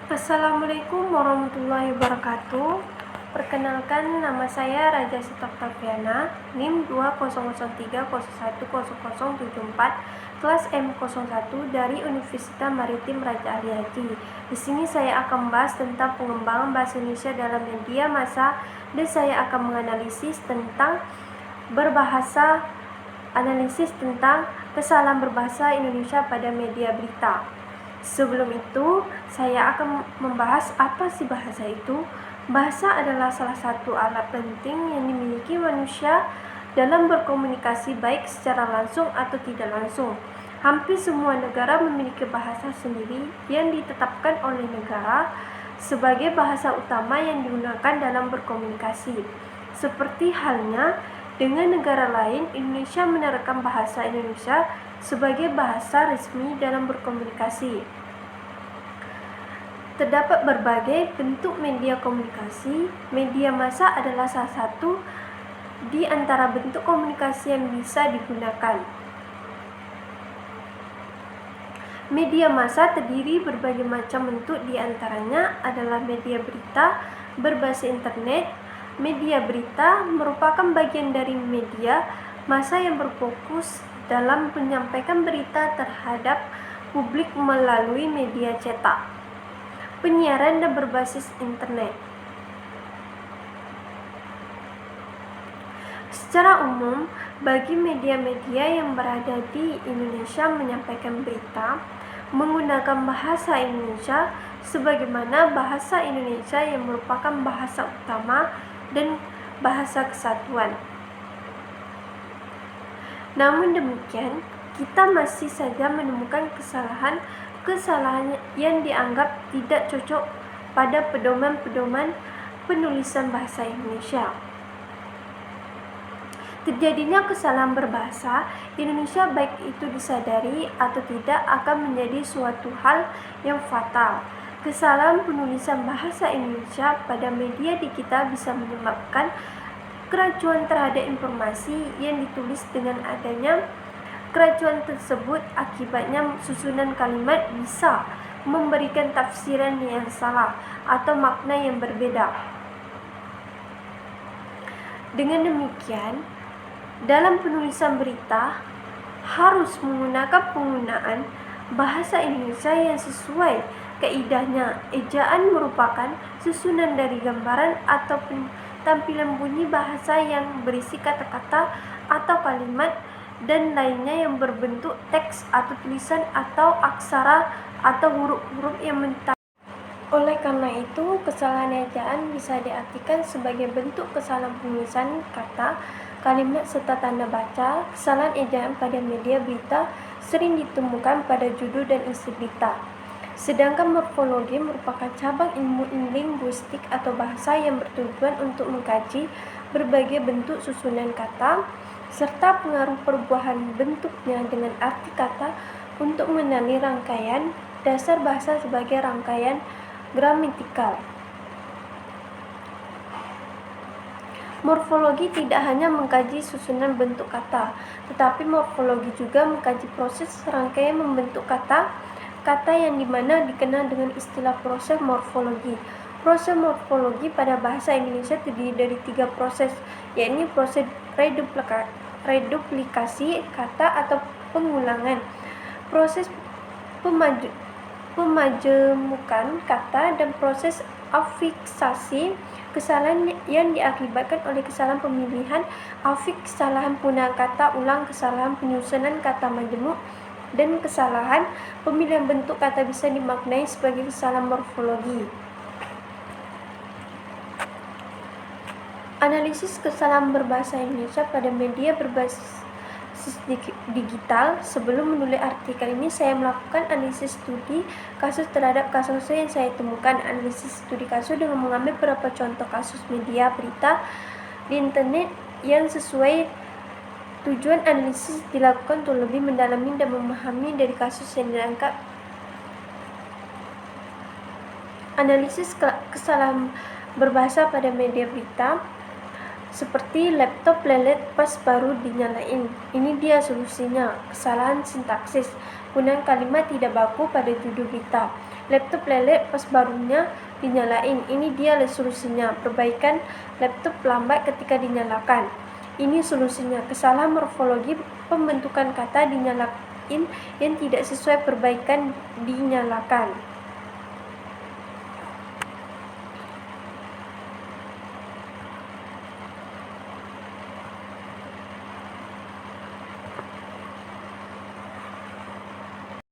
Assalamualaikum warahmatullahi wabarakatuh. Perkenalkan, nama saya Raja Sita Octaviana, NIM 20030101074, kelas M01 dari Universitas Maritim Raja Ali Haji. Di sini saya akan membahas tentang pengembangan bahasa Indonesia dalam media massa dan saya akan menganalisis tentang kesalahan berbahasa Indonesia pada media berita. Sebelum itu, saya akan membahas apa sih bahasa itu. Bahasa adalah salah satu alat penting yang dimiliki manusia dalam berkomunikasi baik secara langsung atau tidak langsung. Hampir semua negara memiliki bahasa sendiri yang ditetapkan oleh negara sebagai bahasa utama yang digunakan dalam berkomunikasi. Seperti halnya dengan negara lain, Indonesia menerapkan bahasa Indonesia sebagai bahasa resmi dalam berkomunikasi. Terdapat berbagai bentuk media komunikasi. Media massa adalah salah satu di antara bentuk komunikasi yang bisa digunakan. Media massa terdiri berbagai macam bentuk, di antaranya adalah media berita berbahasa internet. Media berita merupakan bagian dari media massa yang berfokus dalam menyampaikan berita terhadap publik melalui media cetak, penyiaran dan berbasis internet. Secara umum, bagi media-media yang berada di Indonesia menyampaikan berita menggunakan bahasa Indonesia sebagaimana bahasa Indonesia yang merupakan bahasa utama dan bahasa kesatuan. Namun demikian, kita masih saja menemukan kesalahan yang dianggap tidak cocok pada pedoman-pedoman penulisan bahasa Indonesia. Terjadinya kesalahan berbahasa Indonesia, baik itu disadari atau tidak, akan menjadi suatu hal yang fatal. Kesalahan penulisan bahasa Indonesia pada media digital bisa menyebabkan keracuan terhadap informasi yang ditulis. Dengan adanya keracuan tersebut, akibatnya susunan kalimat bisa memberikan tafsiran yang salah atau makna yang berbeda. Dengan demikian, dalam penulisan berita harus menggunakan penggunaan bahasa Indonesia yang sesuai kaidahnya. Ejaan merupakan susunan dari gambaran atau tampilan bunyi bahasa yang berisi kata-kata atau kalimat dan lainnya yang berbentuk teks atau tulisan atau aksara atau huruf-huruf yang mentah. Oleh karena itu, kesalahan ejaan bisa diartikan sebagai bentuk kesalahan penulisan kata, kalimat serta tanda baca. Kesalahan ejaan pada media berita sering ditemukan pada judul dan isi berita. Sedangkan morfologi merupakan cabang ilmu linguistik atau bahasa yang bertujuan untuk mengkaji berbagai bentuk susunan kata serta pengaruh perubahan bentuknya dengan arti kata untuk mengenali rangkaian dasar bahasa sebagai rangkaian gramatikal. Morfologi tidak hanya mengkaji susunan bentuk kata, tetapi morfologi juga mengkaji proses rangkaian membentuk kata yang dimana dikenal dengan istilah proses morfologi. Proses morfologi pada bahasa Indonesia terdiri dari 3 proses, yakni proses reduplikasi kata atau pengulangan, proses pemajemukan kata, dan proses afiksasi. Kesalahan yang diakibatkan oleh kesalahan pemilihan afiks, kesalahan penggunaan kata ulang, kesalahan penyusunan kata majemuk, dan kesalahan pemilihan bentuk kata bisa dimaknai sebagai kesalahan morfologi. Analisis kesalahan berbahasa Indonesia pada media berbasis digital. Sebelum menulis artikel ini, saya melakukan analisis studi kasus terhadap kasus yang saya temukan. Analisis studi kasus dengan mengambil beberapa contoh kasus media berita di internet yang sesuai. Tujuan analisis dilakukan untuk lebih mendalami dan memahami dari kasus yang diangkat. Analisis kesalahan berbahasa pada media berita, seperti laptop lelet pas baru dinyalain. Ini dia solusinya. Kesalahan sintaksis, penggunaan kalimat tidak baku pada judul berita. Laptop lelet pas barunya dinyalain. Ini dia solusinya. Perbaikan laptop lambat ketika dinyalakan. Ini solusinya. Kesalahan morfologi pembentukan kata dinyalain yang tidak sesuai, perbaikan dinyalakan.